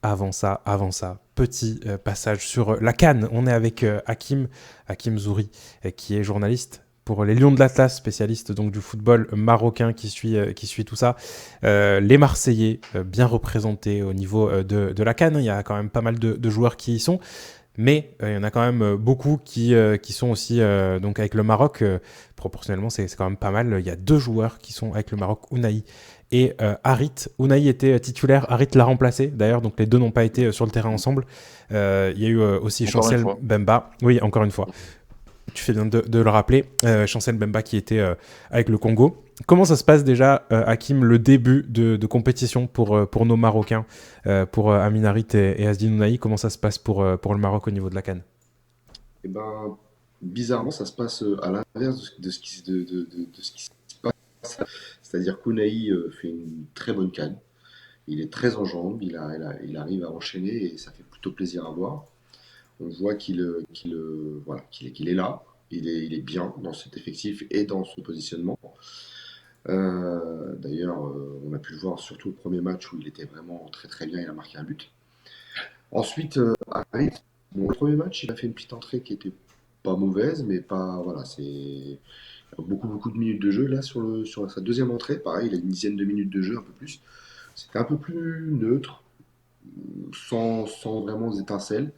avant ça, petit passage sur la CAN. On est avec Hakim Zouri, qui est journaliste pour les Lions de l'Atlas, spécialiste donc du football marocain qui suit tout ça. Les Marseillais, bien représentés au niveau de la CAN. Il y a quand même pas mal de joueurs qui y sont. Mais il y en a quand même beaucoup qui sont aussi donc avec le Maroc. Proportionnellement, c'est quand même pas mal. Il y a 2 joueurs qui sont avec le Maroc, Ounahi et Harit. Ounahi était titulaire, Harit l'a remplacé d'ailleurs, donc les deux n'ont pas été sur le terrain ensemble. Il y a eu aussi Encore une Chancel fois. Bemba, oui, encore une fois, tu fais bien de le rappeler, Chancel Bemba qui était avec le Congo. Comment ça se passe déjà, Hakim, le début de compétition pour nos Marocains, pour Amin Harit et Asdin Ounahi? Comment ça se passe pour le Maroc au niveau de la CAN? Et ben, bizarrement, ça se passe à l'inverse de ce qui se passe. C'est-à-dire qu'Unai fait une très bonne canne. Il est très en jambes, il arrive à enchaîner et ça fait plutôt plaisir à voir. On voit voilà, qu'il est là, il est bien dans cet effectif et dans son positionnement. D'ailleurs, on a pu le voir surtout le premier match où il était vraiment très très bien, il a marqué un but. Ensuite, Harit, bon, le premier match, il a fait une petite entrée qui était pas mauvaise, mais pas. Voilà, c'est beaucoup de minutes de jeu. Là, sur sa deuxième entrée, pareil, il a une dizaine de minutes de jeu, un peu plus. C'était un peu plus neutre, sans vraiment étincelles.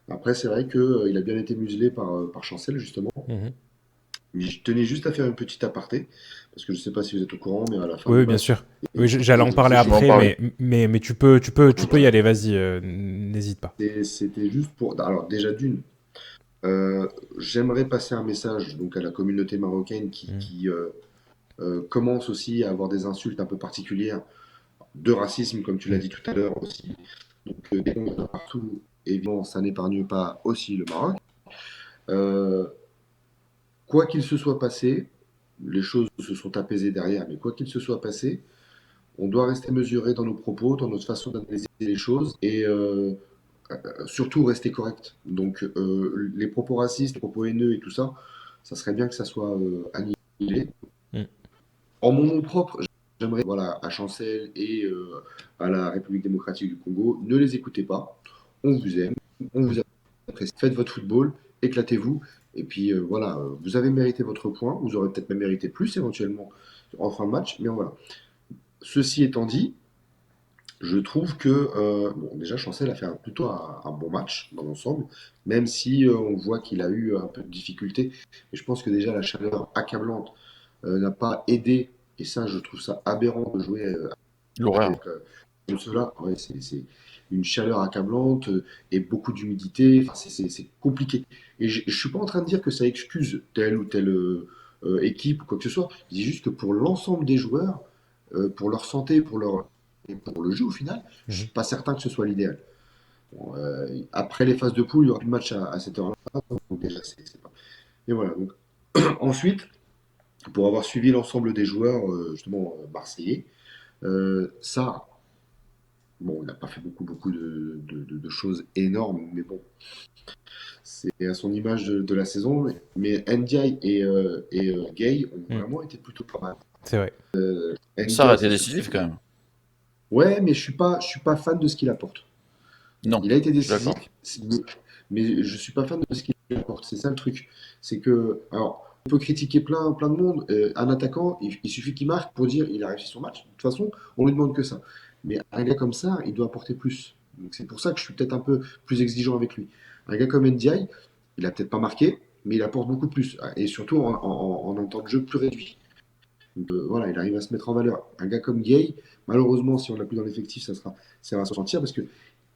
Après, c'est vrai qu'il a bien été muselé par Chancel, justement. Mhm. Mais je tenais juste à faire une petite aparté, parce que je ne sais pas si vous êtes au courant, mais à la fin Oui, du oui, bien match, sûr. il Oui, j'allais en parler Je vais en après, parler. mais tu peux y aller, vas-y, n'hésite pas. c'était juste pour. Alors, déjà d'une, Euh, j'aimerais passer un message donc à la communauté marocaine Mhm. qui commence aussi à avoir des insultes un peu particulières de racisme, comme tu l'as dit tout à l'heure aussi. Donc, des comptes partout, évidemment, ça n'épargne pas aussi le Maroc. Euh, Quoi qu'il se soit passé, les choses se sont apaisées derrière, mais quoi qu'il se soit passé, on doit rester mesuré dans nos propos, dans notre façon d'analyser les choses et surtout rester correct. Donc, les propos racistes, les propos haineux et tout ça, ça serait bien que ça soit annihilé. Mhm. En mon nom propre, j'aimerais voilà, à Chancel et à la République démocratique du Congo, ne les écoutez pas. On vous aime, on vous apprécie. Faites votre football, éclatez-vous. Et puis voilà, vous avez mérité votre point. Vous aurez peut-être même mérité plus éventuellement en fin de match. Mais voilà. Ceci étant dit, je trouve que bon, déjà Chancel a fait plutôt un bon match dans l'ensemble, même si on voit qu'il a eu un peu de difficulté. Et je pense que déjà la chaleur accablante n'a pas aidé. Et ça, je trouve ça aberrant de jouer L'horaire. avec comme cela. Ouais, c'est une chaleur accablante et beaucoup d'humidité. Enfin, c'est compliqué. Et je ne suis pas en train de dire que ça excuse telle ou telle équipe ou quoi que ce soit. Je dis juste que pour l'ensemble des joueurs, pour leur santé, et pour le jeu au final, je Mhm. suis pas certain que ce soit l'idéal. Bon, après les phases de poule, il y aura plus de match à cette heure-là. Donc déjà, c'est pas. Et voilà. Donc, ensuite, pour avoir suivi l'ensemble des joueurs justement marseillais, ça, bon, il n'a pas fait beaucoup de choses énormes, mais bon, c'est à son image de la saison. Mais Ndiaye et Gay ont Mhm. vraiment été plutôt pas mal. C'est vrai. Ça aurait Ndiaye, été c'est sur décisif quand ses. même. Ouais, mais je suis pas fan de ce qu'il apporte. Non, Il a été je suis décisif, d'accord. mais je suis pas fan de ce qu'il apporte. C'est ça le truc. C'est que, alors, on peut critiquer plein de monde. Un attaquant, il suffit qu'il marque pour dire il a réussi son match. De toute façon, on lui demande que ça. Mais un gars comme ça, il doit apporter plus. Donc c'est pour ça que je suis peut-être un peu plus exigeant avec lui. Un gars comme Ndiaye, il a peut-être pas marqué, mais il apporte beaucoup plus. Et surtout en un temps de jeu plus réduit. Donc, voilà, il arrive à se mettre en valeur. Un gars comme Gay, malheureusement, si on l'a plus dans l'effectif, ça va se sentir parce que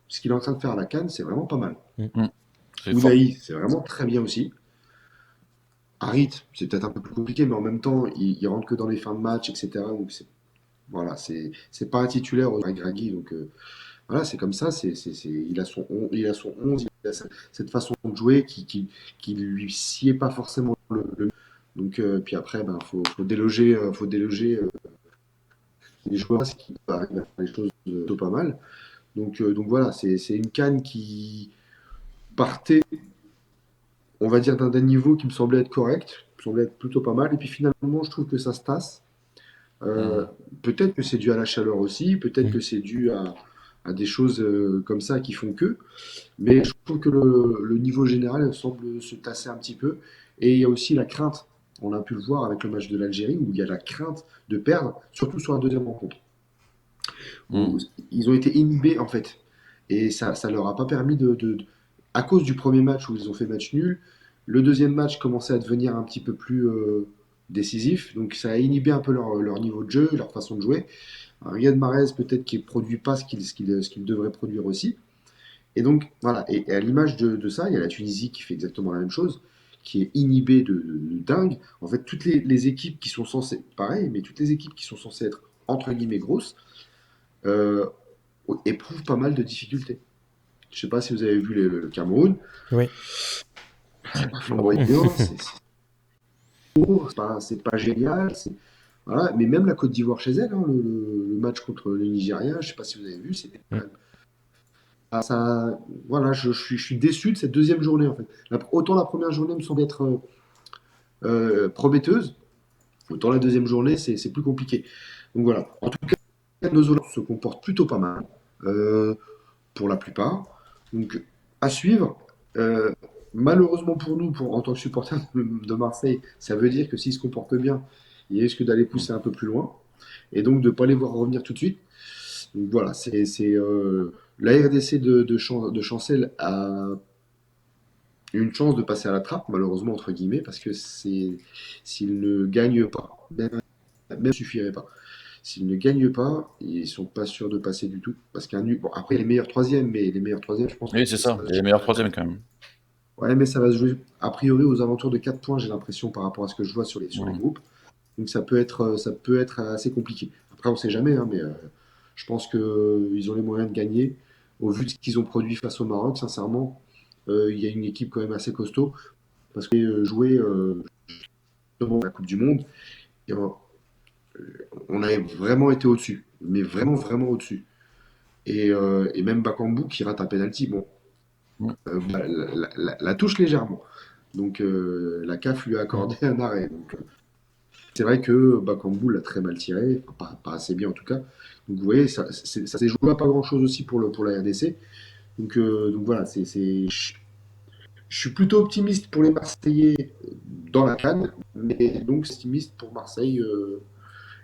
ce qu'il est en train de faire à la CAN, c'est vraiment pas mal. Mhm. Mm. C'est fort. Ounahi, c'est vraiment très bien aussi. Harit, c'est peut-être un peu plus compliqué, mais en même temps, il rentre que dans les fins de match, etc. Donc voilà, c'est pas un titulaire au Gragui. Donc voilà, c'est comme ça. Il a son 11, il a cette façon de jouer qui lui sied pas forcément le. Donc puis après, ben, faut déloger les joueurs qui arrivent à faire les choses plutôt pas mal. Donc voilà, c'est une canne qui partait, on va dire, d'un niveau qui me semblait être correct, qui me semblait être plutôt pas mal. Et puis finalement, je trouve que ça se tasse. Euh, Mhm. Peut-être que c'est dû à la chaleur aussi, peut-être Mhm. que c'est dû à des choses comme ça qui font que. Mais je trouve que le niveau général semble se tasser un petit peu. Et il y a aussi la crainte. On a pu le voir avec le match de l'Algérie où il y a la crainte de perdre, surtout sur la deuxième rencontre, où Mm. ils ont été inhibés en fait. Et ça leur a pas permis à cause du premier match où ils ont fait match nul, le deuxième match commençait à devenir un petit peu plus décisif. Donc ça a inhibé un peu leur niveau de jeu, leur façon de jouer. Un Riyad Mahrez peut-être qui ne produit pas ce qu'il devrait produire aussi. Et donc voilà, et à l'image de ça, il y a la Tunisie qui fait exactement la même chose, qui est inhibée de dingue. En fait, toutes les équipes qui sont censées, pareil, mais toutes les équipes qui sont censées être entre guillemets grosses, euh, éprouvent pas mal de difficultés. Je ne sais pas si vous avez vu le Cameroun, Oui. c'est pas flamboyant, c'est pas génial, voilà. Mais même la Côte d'Ivoire chez elle, hein, le match contre le Nigeria, je ne sais pas si vous avez vu, c'était quand Mm. même. Voilà, je suis déçu de cette deuxième journée en fait. Autant la première journée me semble être prometteuse, autant la deuxième journée c'est plus compliqué. Donc voilà. En tout cas, nos Hollandais se comportent plutôt pas mal. Euh, pour la plupart. Donc, à suivre. Euh, Malheureusement pour nous, en tant que supporters de Marseille, ça veut dire que s'ils se comportent bien, il risque d'aller pousser un peu plus loin et donc de ne pas les voir revenir tout de suite. Donc voilà, la RDC de Chancel a une chance de passer à la trappe, malheureusement, entre guillemets, parce que s'ils ne gagnent pas, même suffirait pas. S'ils ne gagnent pas, ils sont pas sûrs de passer du tout. Parce qu'un nul. Bon, après, les meilleurs troisièmes, mais les meilleurs troisièmes, je pense Oui, c'est que ça ça. va Il y se a les jouer. meilleurs troisièmes quand même. Ouais, mais ça va se jouer a priori aux alentours de 4 points, j'ai l'impression, par rapport à ce que je vois sur les Mm. groupes. Donc ça peut être assez compliqué. Après, on sait jamais, hein, mais je pense qu'ils ont les moyens de gagner. Au vu de ce qu'ils ont produit face au Maroc, sincèrement, il y a une équipe quand même assez costaud. Parce que jouer justement la Coupe du Monde, et on avait vraiment été au-dessus. Mais vraiment, vraiment au-dessus. Et même Bakambu qui rate un penalty, bon, Mm. la touche légèrement. Donc la CAF lui a Mm. accordé un arrêt. Donc, c'est vrai que Bakambu l'a très mal tiré, enfin, pas assez bien en tout cas. Donc vous voyez, ça s'est joué à pas grand-chose aussi pour la RDC. Donc voilà, je suis plutôt optimiste pour les Marseillais dans la CAN, mais donc optimiste pour Marseille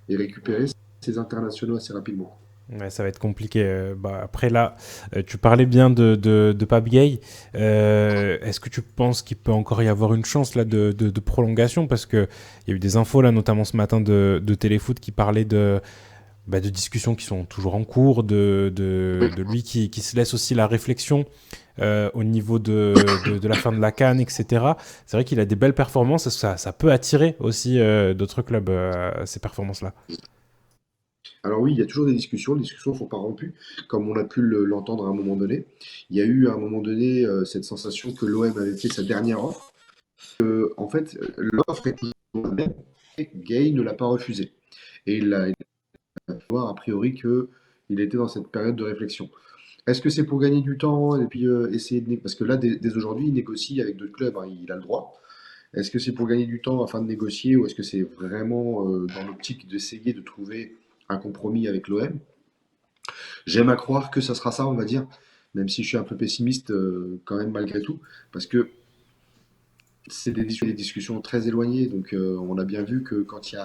et récupérer ses internationaux assez rapidement. Ouais, ça va être compliqué. Bah, après là, tu parlais bien de Pape Gueye. Est-ce que tu penses qu'il peut encore y avoir une chance là de prolongation? Parce qu'il y a eu des infos là, notamment ce matin de Téléfoot qui parlaient de discussions qui sont toujours en cours, Oui. de lui qui se laisse aussi la réflexion au niveau de la fin de la CAN, etc. C'est vrai qu'il a des belles performances. Ça peut attirer aussi d'autres clubs, ces performances-là. Alors oui, il y a toujours des discussions. Les discussions ne sont pas rompues, comme on a pu l'entendre à un moment donné. Il y a eu à un moment donné cette sensation que l'OM avait fait sa dernière offre. En fait, l'offre est toujours la même. Gay ne l'a pas refusée. Et il a fait voir a priori qu'il était dans cette période de réflexion. Est-ce que c'est pour gagner du temps et puis essayer de parce que là, dès aujourd'hui, il négocie avec d'autres clubs, hein, il a le droit. Est-ce que c'est pour gagner du temps afin de négocier ou est-ce que c'est vraiment dans l'optique d'essayer de trouver un compromis avec l'OM? J'aime à croire que ça sera ça, on va dire, même si je suis un peu pessimiste quand même malgré tout, parce que c'est des discussions très éloignées. Donc on a bien vu que quand il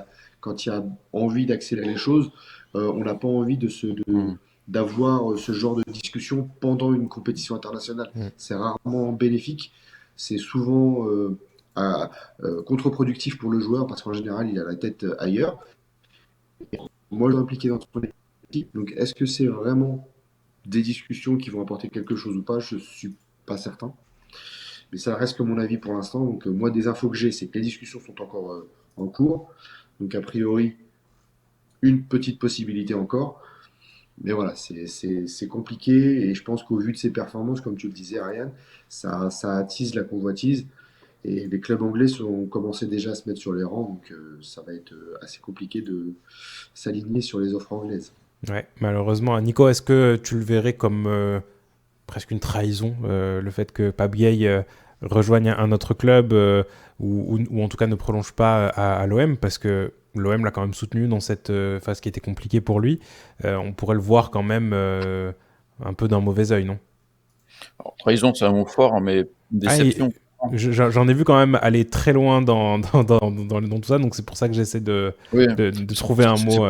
y a envie d'accélérer les choses, on n'a pas envie Mm. d'avoir ce genre de discussion pendant une compétition internationale. Mm. C'est rarement bénéfique, c'est souvent contre-productif pour le joueur parce qu'en général il a la tête ailleurs. Moi je suis impliqué dans son équipe, donc est-ce que c'est vraiment des discussions qui vont apporter quelque chose ou pas? Je suis pas certain. Mais ça reste que mon avis pour l'instant. Donc, moi, des infos que j'ai, c'est que les discussions sont encore en cours. Donc, a priori, une petite possibilité encore. Mais voilà, c'est compliqué. Et je pense qu'au vu de ses performances, comme tu le disais, Ariane, ça attise la convoitise. Et les clubs anglais ont commencé déjà à se mettre sur les rangs. Donc, ça va être assez compliqué de s'aligner sur les offres anglaises. Ouais, malheureusement. Nico, est-ce que tu le verrais comme presque une trahison, le fait que Pape Gueye rejoigne un autre club ou en tout cas ne prolonge pas à l'OM parce que l'OM l'a quand même soutenu dans cette phase qui était compliquée pour lui. On pourrait le voir quand même un peu d'un mauvais œil, non? Alors, trahison, c'est un mot fort, hein, mais Ah, déception. j'en ai vu quand même aller très loin dans tout ça, donc c'est pour ça que j'essaie Oui, de trouver un mot.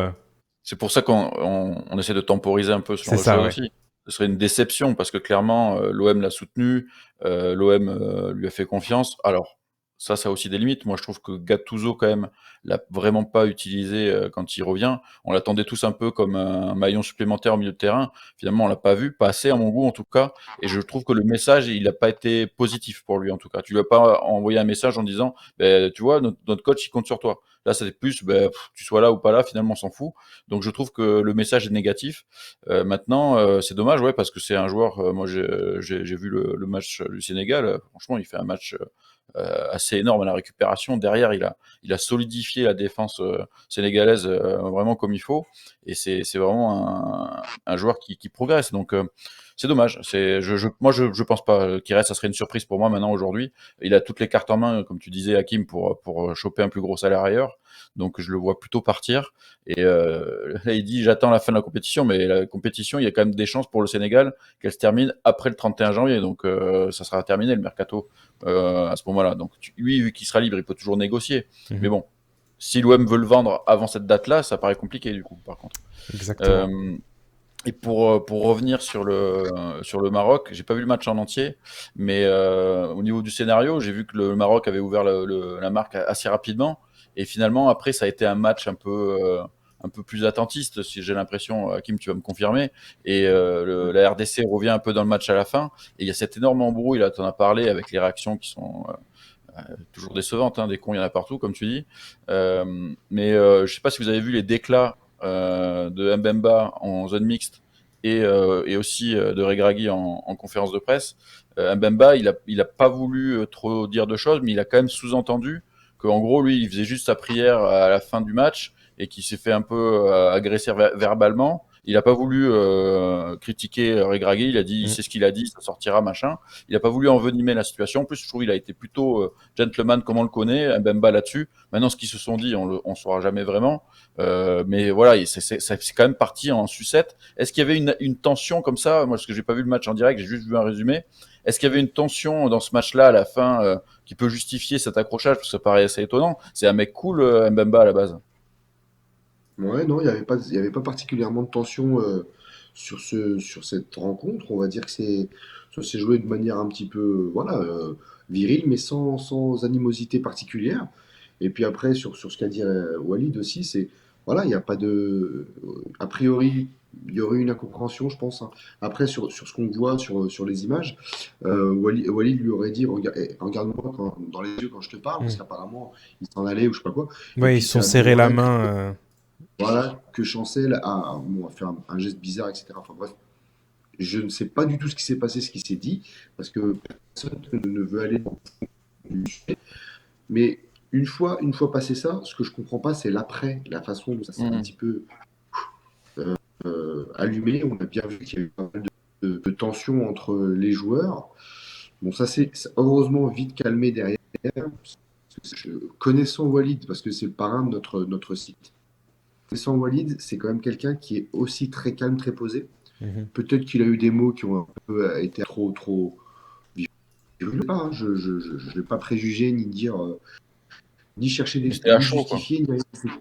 c'est pour ça qu'on essaie de temporiser un peu ce genre C'est de ça, choses ouais. aussi. Ce serait une déception parce que clairement, l'OM l'a soutenu, l'OM lui a fait confiance. Alors, ça a aussi des limites. Moi, je trouve que Gattuso, quand même, l'a vraiment pas utilisé quand il revient. On l'attendait tous un peu comme un maillon supplémentaire au milieu de terrain. Finalement, on l'a pas vu, pas assez à mon goût en tout cas. Et je trouve que le message, il n'a pas été positif pour lui en tout cas. Tu lui as pas envoyé un message en disant, ben, tu vois, notre coach, il compte sur toi. Là, c'est plus, ben, tu sois là ou pas là, finalement, on s'en fout. Donc je trouve que le message est négatif. Maintenant, c'est dommage, ouais, parce que c'est un joueur. Moi, j'ai vu le match du Sénégal. Franchement, il fait un match assez énorme à la récupération. Derrière, il a solidifié la défense sénégalaise vraiment comme il faut. Et c'est vraiment un joueur qui progresse. Donc c'est dommage. Moi, je pense pas qu'il reste. Ça serait une surprise pour moi maintenant aujourd'hui. Il a toutes les cartes en main, comme tu disais, Hakim, pour choper un plus gros salaire ailleurs. Donc je le vois plutôt partir. Et là, il dit j'attends la fin de la compétition, mais la compétition, il y a quand même des chances pour le Sénégal qu'elle se termine après le 31 janvier. Donc ça sera terminé le mercato à ce moment-là. Donc lui, vu qu'il sera libre, il peut toujours négocier. Mais bon, si l'OM veut le vendre avant cette date-là, ça paraît compliqué du coup, par contre. Exactement. Et pour revenir sur le Maroc, j'ai pas vu le match en entier, mais au niveau du scénario, j'ai vu que le Maroc avait ouvert la marque assez rapidement, et finalement après ça a été un match un peu plus attentiste, si j'ai l'impression, Hakim, tu vas me confirmer, et la RDC revient un peu dans le match à la fin, et il y a cet énorme embrouille, là tu en as parlé, avec les réactions qui sont toujours décevantes, hein, des cons il y en a partout comme tu dis, mais je sais pas si vous avez vu les déclats de Mbemba en zone mixte et aussi de Regragui en conférence de presse. Mbemba, il a pas voulu trop dire de choses, mais il a quand même sous-entendu qu'en gros, lui, il faisait juste sa prière à la fin du match et qu'il s'est fait un peu agresser verbalement. Il n'a pas voulu critiquer Regragui, il a dit, c'est ce qu'il a dit, ça sortira, machin. Il n'a pas voulu envenimer la situation. En plus, je trouve qu'il a été plutôt gentleman comme on le connaît, Mbemba là-dessus. Maintenant, ce qu'ils se sont dit, on saura jamais vraiment. Mais voilà, c'est quand même parti en sucette. Est-ce qu'il y avait une tension comme ça? Moi, parce que j'ai pas vu le match en direct, j'ai juste vu un résumé. Est-ce qu'il y avait une tension dans ce match-là à la fin qui peut justifier cet accrochage? Parce que ça paraît assez étonnant. C'est un mec cool, Mbemba à la base. Ouais, non, il y avait pas particulièrement de tension sur cette rencontre. On va dire que ça s'est joué de manière un petit peu, voilà, virile, mais sans animosité particulière. Et puis après, sur ce qu'a dit Walid aussi, c'est, voilà, il n'y a pas de, a priori, il y aurait une incompréhension, je pense, hein. Après, sur ce qu'on voit sur les images, Walid lui aurait dit, regarde-moi dans les yeux quand je te parle, parce qu'apparemment, il s'en allait ou je sais pas quoi. Et Ouais, ils puis se c'est sont à ce serrés la moment-là main. voilà, que Chancel bon, a fait un geste bizarre, etc. Enfin bref, je ne sais pas du tout ce qui s'est passé, ce qui s'est dit, parce que personne ne veut aller dans le sujet. Mais une fois passé ça, ce que je comprends pas, c'est l'après, la façon dont ça s'est un Mmh. petit peu allumé. On a bien vu qu'il y a eu pas mal de tensions entre les joueurs. Bon, ça s'est heureusement vite calmé derrière. Connaissant Walid, parce que c'est le parrain de notre site, connaissant Walid, c'est quand même quelqu'un qui est aussi très calme, très posé. Mhm. Peut-être qu'il a eu des mots qui ont un peu été trop virulents, hein. Je ne vais pas préjuger ni dire, ni chercher Mais c'était à ni chaud, quoi. justifier, ni rien.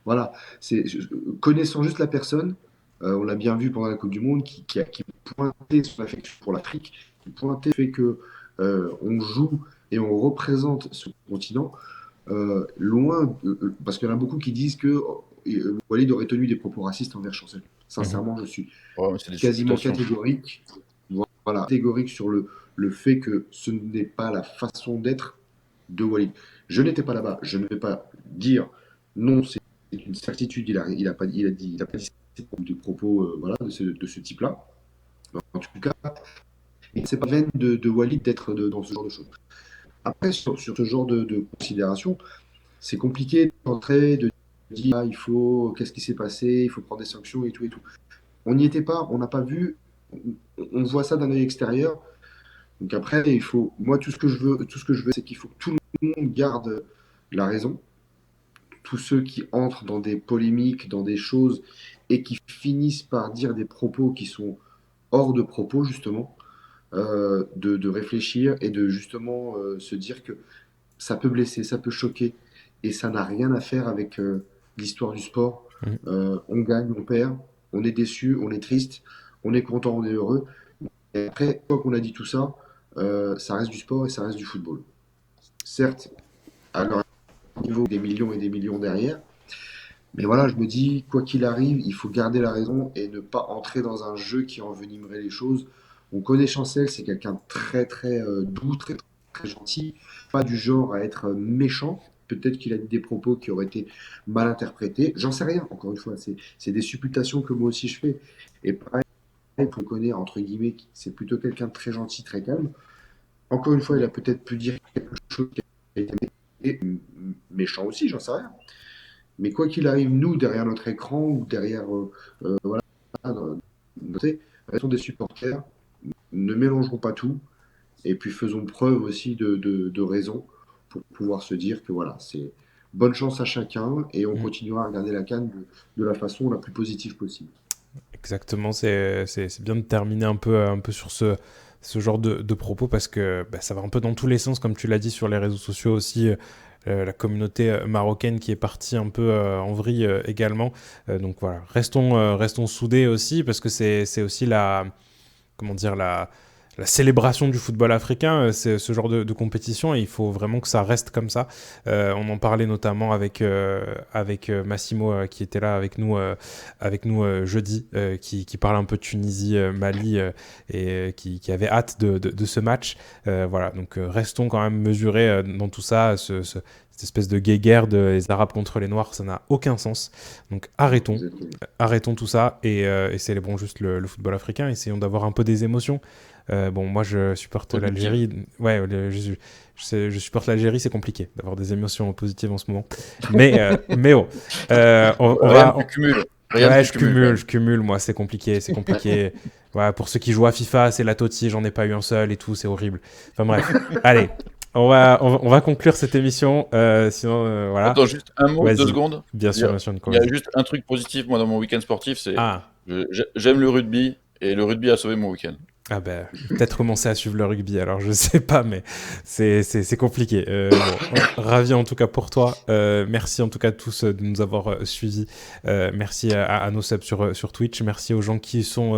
Voilà, connaissant juste la personne, on l'a bien vu pendant la Coupe du Monde, qui pointait son affection pour l'Afrique, qui pointait le fait que on joue et on représente ce continent, parce qu'il y en a beaucoup qui disent que Walid aurait tenu des propos racistes envers Chancel. Mhm. Sincèrement, je suis Ouais, mais c'est des quasiment supputations. catégorique, voilà, catégorique sur le fait que ce n'est pas la façon d'être de Walid. Je n'étais pas là-bas, je ne vais pas dire non, c'est une certitude, il a pas dit des propos voilà, de ce type-là. En tout cas, c'est pas veine de Walid d'être dans ce genre de choses. Après, sur ce genre de considération, c'est compliqué d'entrer, de dire ah, qu'est-ce qui s'est passé, il faut prendre des sanctions et tout et tout. On n'y était pas, on n'a pas vu, on voit ça d'un œil extérieur. Donc après, moi, tout ce que je veux, c'est qu'il faut que tout le monde garde la raison. Tous ceux qui entrent dans des polémiques, dans des choses, et qui finissent par dire des propos qui sont hors de propos, justement, de réfléchir et de justement se dire que ça peut blesser, ça peut choquer, et ça n'a rien à faire avec l'histoire du sport. Mm. On gagne, on perd, on est déçu, on est triste, on est content, on est heureux. Et après, une fois qu'on a dit tout ça, ça reste du sport et ça reste du football. Certes, à leur niveau, des millions et des millions derrière, mais voilà, je me dis, quoi qu'il arrive, il faut garder la raison et ne pas entrer dans un jeu qui envenimerait les choses. On connaît Chancel, c'est quelqu'un de très très doux, très très gentil, pas du genre à être méchant. Peut-être qu'il a dit des propos qui auraient été mal interprétés. J'en sais rien, encore une fois, c'est des supputations que moi aussi je fais. Et pareil, on connaît, entre guillemets, c'est plutôt quelqu'un de très gentil, très calme. Encore une fois, il a peut-être pu dire quelque chose qui a été méchant aussi, j'en sais rien. Mais quoi qu'il arrive, nous, derrière notre écran ou derrière, voilà, restons des supporters, ne mélangeons pas tout, et puis faisons preuve aussi de raison pour pouvoir se dire que voilà, c'est bonne chance à chacun, et on Mm. continuera à regarder la CAN de la façon la plus positive possible. Exactement, c'est bien de terminer un peu sur ce genre de propos parce que bah, ça va un peu dans tous les sens, comme tu l'as dit sur les réseaux sociaux aussi. La communauté marocaine qui est partie un peu en vrille également. Donc voilà, restons soudés aussi parce que c'est aussi comment dire, la célébration du football africain, c'est ce genre de compétition et il faut vraiment que ça reste comme ça. On en parlait notamment avec Massimo qui était là avec nous jeudi, qui parle un peu de Tunisie, Mali et qui avait hâte de ce match. Voilà, donc restons quand même mesurés dans tout ça. Cette espèce de guéguerre des Arabes contre les Noirs, ça n'a aucun sens. Donc arrêtons tout ça et célébrons juste le football africain. Essayons d'avoir un peu des émotions. Bon, moi je supporte Positif. l'Algérie. Ouais, je supporte l'Algérie, c'est compliqué d'avoir des émotions positives en ce moment. Mais bon, on Rien va. ne cumule. Rien Ouais, ne cumule. je cumule, moi, c'est compliqué, c'est compliqué. Ouais, pour ceux qui jouent à FIFA, c'est la toti, j'en ai pas eu un seul et tout, c'est horrible. Enfin bref, allez, on va conclure cette émission. Sinon, voilà. Attends, juste un mot, 2 Vas-y, secondes. bien sûr, Nico, Il y a vas-y. juste un truc positif, moi, dans mon week-end sportif, c'est Ah. j'aime le rugby et le rugby a sauvé mon week-end. Ah ben, peut-être commencer à suivre le rugby, alors je sais pas, mais c'est compliqué. Bon, ravi en tout cas pour toi. Merci en tout cas tous de nous avoir suivis. Merci à nos subs sur Twitch. Merci aux gens qui sont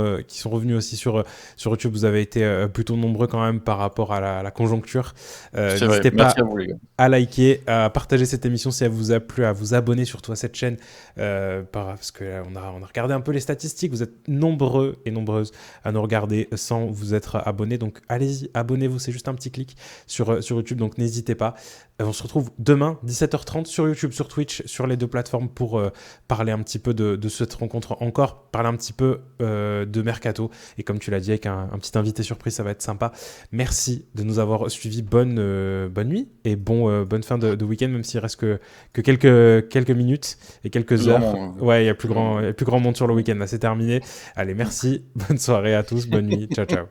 revenus aussi sur YouTube. Vous avez été plutôt nombreux quand même par rapport à la conjoncture. C'est vrai. N'hésitez Merci pas à vous, les gars. à liker, à partager cette émission si elle vous a plu, à vous abonner surtout à cette chaîne, parce que on a regardé un peu les statistiques. Vous êtes nombreux et nombreuses à nous regarder sans vous être abonnés, donc allez-y, abonnez-vous, c'est juste un petit clic sur YouTube, donc n'hésitez pas. On se retrouve demain 17h30 sur YouTube, sur Twitch, sur les deux plateformes pour parler un petit peu de cette rencontre encore, parler un petit peu de Mercato, et comme tu l'as dit avec un petit invité surprise, ça va être sympa. Merci de nous avoir suivis, bonne nuit et bonne fin de week-end, même s'il reste que quelques minutes et quelques heures. Ouais, il y a plus grand monde sur le week-end, là c'est terminé. Allez, merci, bonne soirée à tous, bonne nuit, ciao ciao.